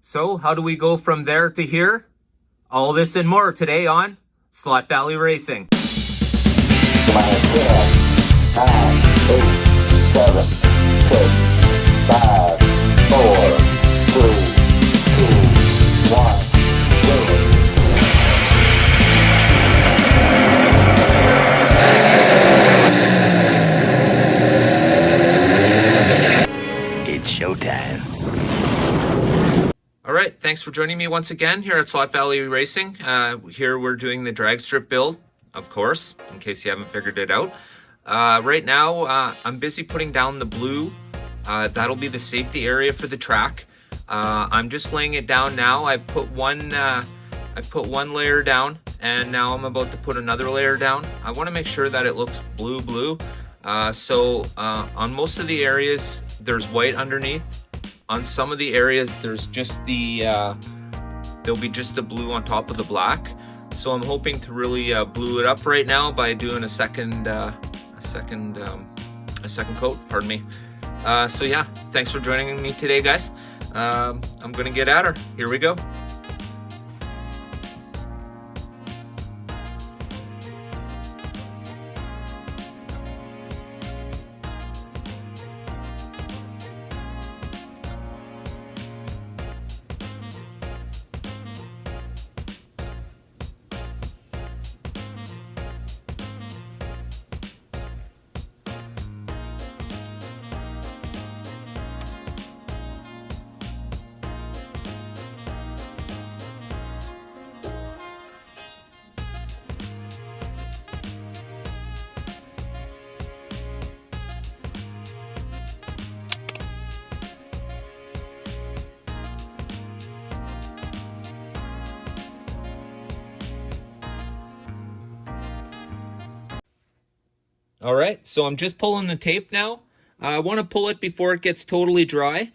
So how do we go from there to here? All this and more today on Slot Valley Racing. 10, 9, 8, 7, 6, 5, 4, 3, 2, 1, 0. It's showtime. All right, thanks for joining me once again here at Slot Valley Racing. Here we're doing the Dragstrip build, of course, in case you haven't figured it out. Right now, I'm busy putting down the blue. That'll be the safety area for the track. I'm just laying it down now. I put one layer down, and now I'm about to put another layer down. I want to make sure that it looks blue. So on most of the areas, there's white underneath. On some of the areas, there's just there'll be just the blue on top of the black. So I'm hoping to really blue it up right now by doing a second coat. Pardon me. So yeah, thanks for joining me today, guys. I'm gonna get at her. Here we go. All right, so I'm just pulling the tape now. I want to pull it before it gets totally dry.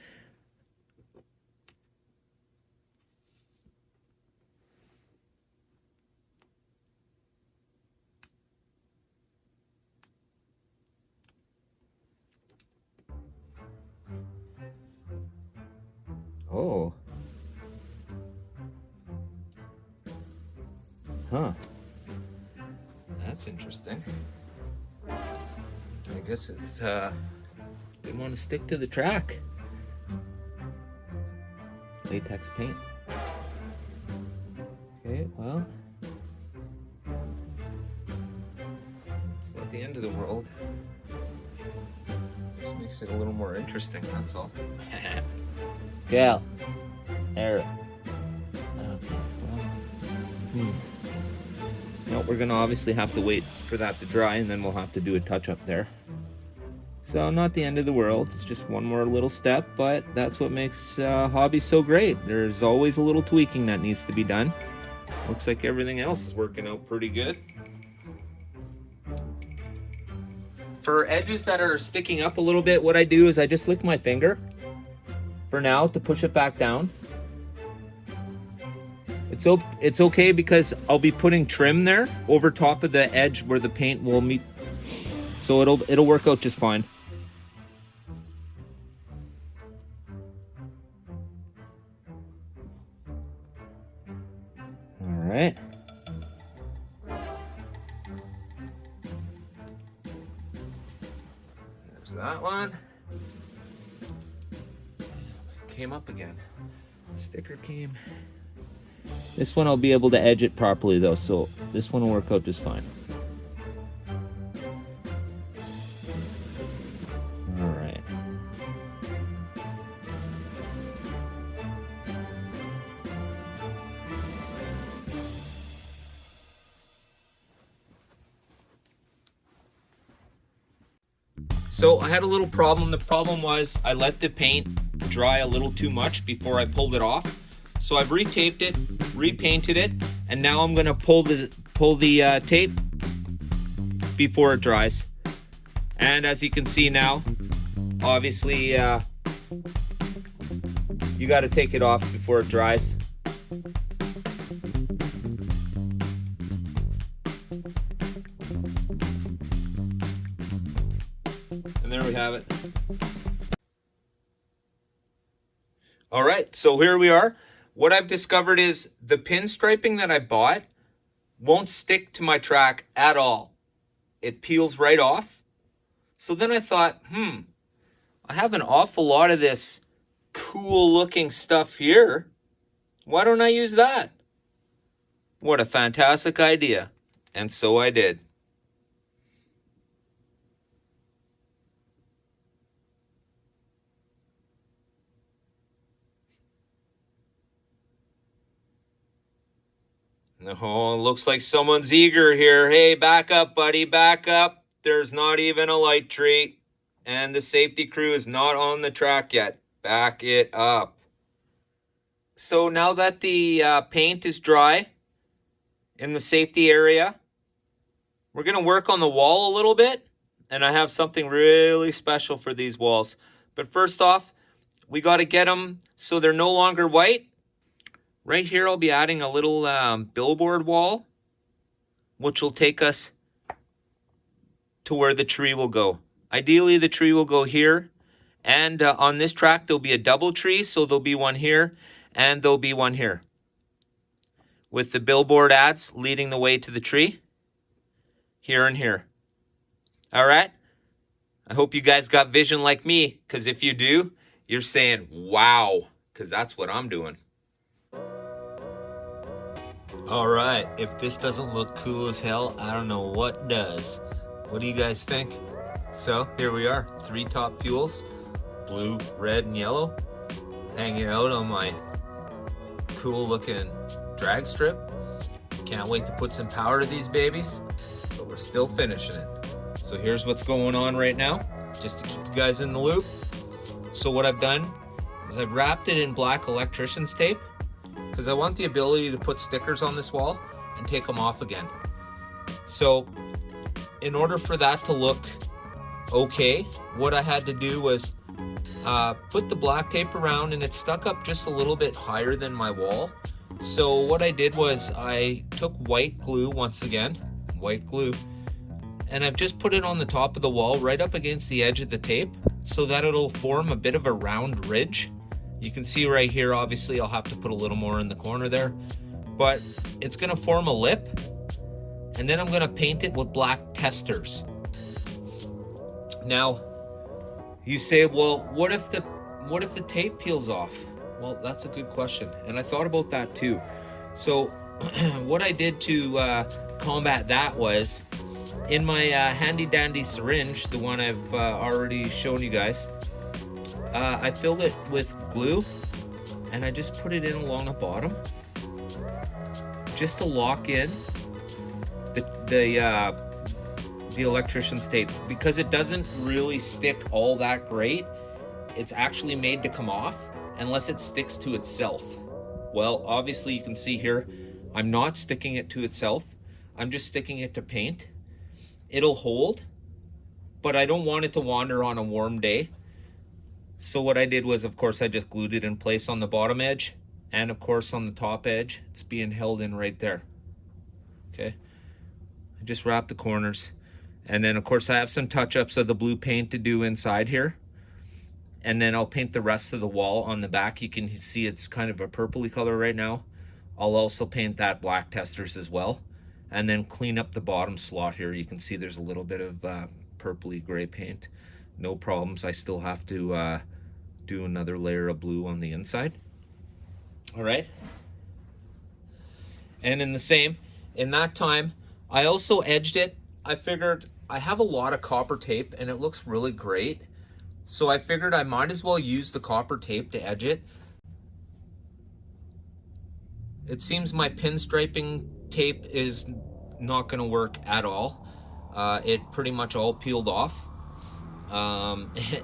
Oh. Huh. That's interesting. I guess it's didn't want to stick to the track. Latex paint. Okay, well, it's not the end of the world. Just makes it a little more interesting, that's all. Gal. There. Okay, well. No, we're gonna obviously have to wait for that to dry, and then we'll have to do a touch up there. So not the end of the world, it's just one more little step, but that's what makes hobby so great. There's always a little tweaking that needs to be done. Looks like everything else is working out pretty good. For edges that are sticking up a little bit, what I do is I just lick my finger for now to push it back down. It's okay because I'll be putting trim there over top of the edge where the paint will meet, so it'll work out just fine. All right. There's that one. Came up again. Sticker came. This one I'll be able to edge it properly though, so this one will work out just fine. All right. So I had a little problem. The problem was I let the paint dry a little too much before I pulled it off. So I've retaped it, repainted it, and now I'm gonna pull the tape before it dries. And as you can see now, obviously you got to take it off before it dries. And there we have it. All right, so here we are. What I've discovered is the pinstriping that I bought won't stick to my track at all. It peels right off. So then I thought, I have an awful lot of this cool looking stuff here. Why don't I use that? What a fantastic idea. And so I did. Oh, looks like someone's eager here. Hey, back up, buddy, back up. There's not even a light tree. And the safety crew is not on the track yet. Back it up. So now that the paint is dry in the safety area, we're going to work on the wall a little bit. And I have something really special for these walls. But first off, we got to get them so they're no longer white. Right here, I'll be adding a little billboard wall, which will take us to where the tree will go. Ideally, the tree will go here. And on this track, there'll be a double tree. So there'll be one here and there'll be one here. With the billboard ads leading the way to the tree. Here and here. All right? I hope you guys got vision like me. Because if you do, you're saying, wow. Because that's what I'm doing. All right, if this doesn't look cool as hell, I don't know what does. What do you guys think? So here we are, 3 top fuels, blue, red, and yellow, hanging out on my cool looking drag strip. Can't wait to put some power to these babies, but we're still finishing it. So here's what's going on right now, just to keep you guys in the loop. So what I've done is I've wrapped it in black electrician's tape, because I want the ability to put stickers on this wall and take them off again. So in order for that to look okay, what I had to do was put the black tape around, and it stuck up just a little bit higher than my wall. So what I did was I took white glue once again, and I've just put it on the top of the wall right up against the edge of the tape so that it'll form a bit of a round ridge. You can see right here, obviously I'll have to put a little more in the corner there, but it's gonna form a lip, and then I'm gonna paint it with black testers. Now, you say, well, what if the tape peels off? Well, that's a good question, and I thought about that too. So what I did to combat that was, in my handy dandy syringe, the one I've already shown you guys, I filled it with glue, and I just put it in along the bottom just to lock in the electrician's tape, because it doesn't really stick all that great. It's actually made to come off unless it sticks to itself. Well, obviously you can see here, I'm not sticking it to itself. I'm just sticking it to paint. It'll hold, but I don't want it to wander on a warm day. So what I did was, of course, I just glued it in place on the bottom edge, and of course on the top edge, it's being held in right there. Okay, I just wrapped the corners, and then of course I have some touch-ups of the blue paint to do inside here, and then I'll paint the rest of the wall on the back. You can see it's kind of a purpley color right now. I'll also paint that black testers as well, and then clean up the bottom slot here. You can see there's a little bit of purpley gray paint. No problems. I still have to do another layer of blue on the inside. All right. And in that time, I also edged it. I figured I have a lot of copper tape and it looks really great. So I figured I might as well use the copper tape to edge it. It seems my pinstriping tape is not going to work at all. It pretty much all peeled off.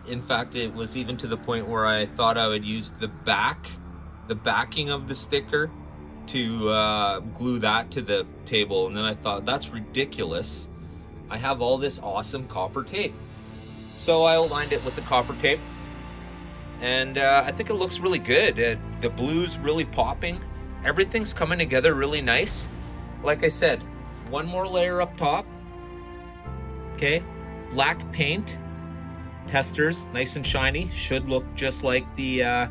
In fact, it was even to the point where I thought I would use the backing of the sticker to glue that to the table, and then I thought, that's ridiculous. I have all this awesome copper tape. So I aligned it with the copper tape, and I think it looks really good. The blue's really popping. Everything's coming together really nice. Like I said, one more layer up top. Okay, black paint. Testers, nice and shiny, should look just like the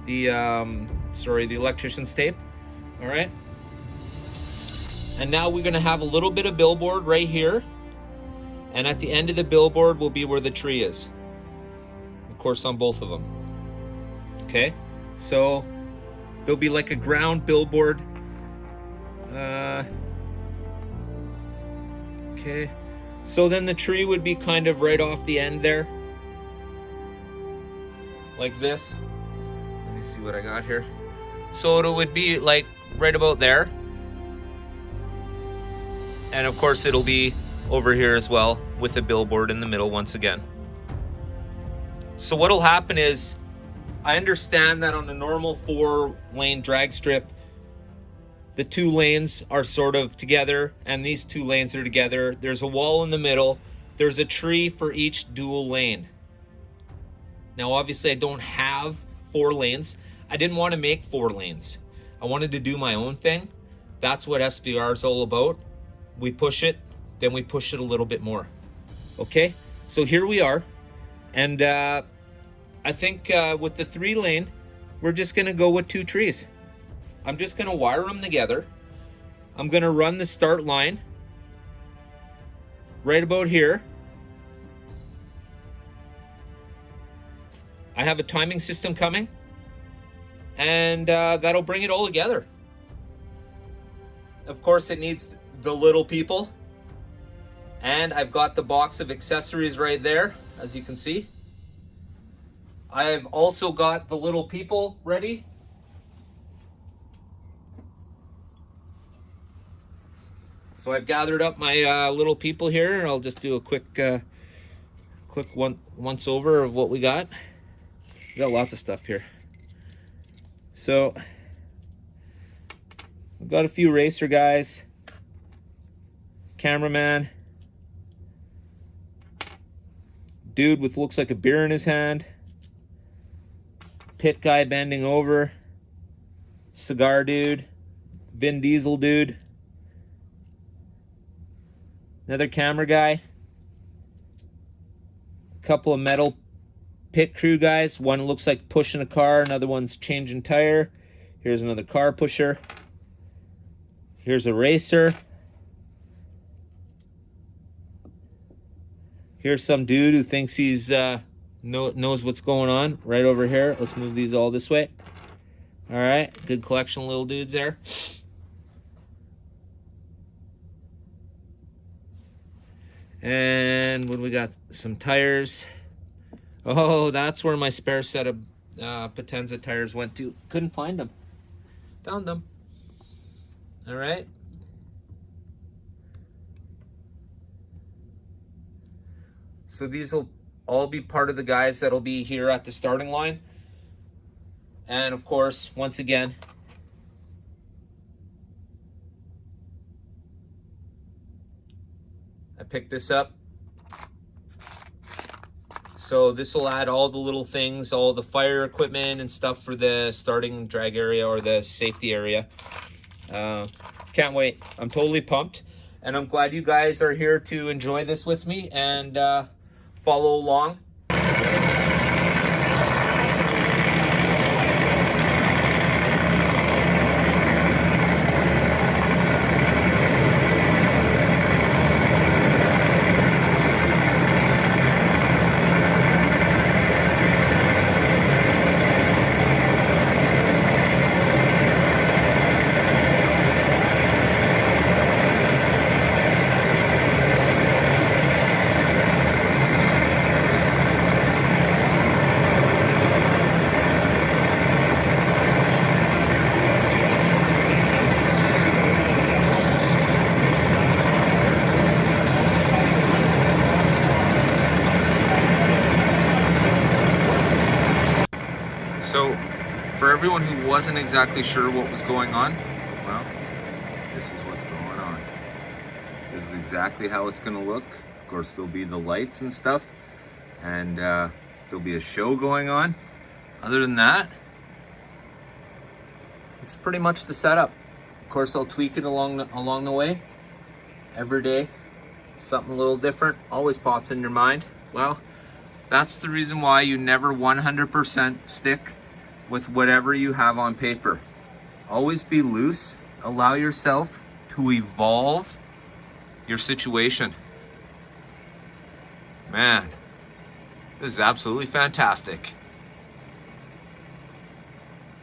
the electrician's tape. All right. And now we're gonna have a little bit of billboard right here. And at the end of the billboard will be where the tree is. Of course, on both of them. Okay, so there'll be like a ground billboard. Okay, so then the tree would be kind of right off the end there. Like this. Let me see what I got here. So it would be like right about there. And of course it'll be over here as well with a billboard in the middle once again. So what'll happen is, I understand that on a normal 4-lane drag strip, the 2 lanes are sort of together and these 2 lanes are together. There's a wall in the middle. There's a tree for each dual lane. Now, obviously I don't have 4 lanes. I didn't want to make 4 lanes. I wanted to do my own thing. That's what SVR is all about. We push it, then we push it a little bit more. Okay, so here we are. And I think with the 3-lane, we're just gonna go with 2 trees. I'm just gonna wire them together. I'm gonna run the start line right about here. I have a timing system coming, and that'll bring it all together. Of course, it needs the little people, and I've got the box of accessories right there, as you can see. I've also got the little people ready. So I've gathered up my little people here. I'll just do a quick once over of what we got. We got lots of stuff here. So we've got a few racer guys, cameraman, dude with looks like a beer in his hand, pit guy bending over, cigar dude, Vin Diesel dude, another camera guy, a couple of metal pit crew guys. One looks like pushing a car, another one's changing tire. Here's another car pusher. Here's a racer. Here's some dude who thinks he's knows what's going on right over here. Let's move these all this way. All right, good collection of little dudes there. And what do we got? Some tires. Oh, that's where my spare set of Potenza tires went to. Couldn't find them. Found them. All right. So these will all be part of the guys that'll be here at the starting line. And of course, once again, I picked this up. So this will add all the little things, all the fire equipment and stuff for the starting drag area or the safety area. Can't wait. I'm totally pumped. And I'm glad you guys are here to enjoy this with me and follow along. So, for everyone who wasn't exactly sure what was going on, well, this is what's going on. This is exactly how it's gonna look. Of course, there'll be the lights and stuff, and there'll be a show going on. Other than that, this is pretty much the setup. Of course, I'll tweak it along the way. Every day, something a little different always pops in your mind. Well, that's the reason why you never 100% stick with whatever you have on paper. Always be loose. Allow yourself to evolve your situation. Man, this is absolutely fantastic.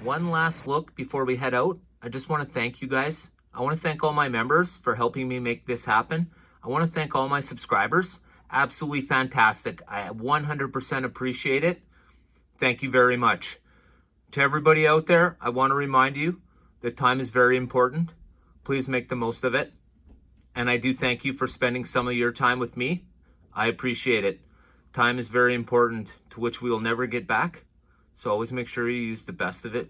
One last look before we head out. I just want to thank you guys. I want to thank all my members for helping me make this happen. I want to thank all my subscribers. Absolutely fantastic. I 100% appreciate it. Thank you very much. To everybody out there, I want to remind you that time is very important. Please make the most of it. And I do thank you for spending some of your time with me. I appreciate it. Time is very important, to which we will never get back. So always make sure you use the best of it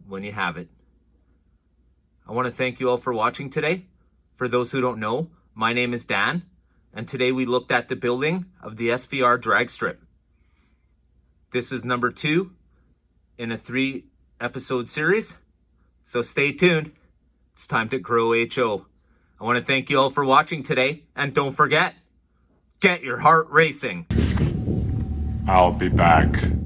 when you have it. I want to thank you all for watching today. For those who don't know, my name is Dan, and today we looked at the building of the SVR Dragstrip. This is number 2 in a 3-episode series, so stay tuned. It's time to grow HO. I want to thank you all for watching today, and don't forget, get your heart racing. I'll be back.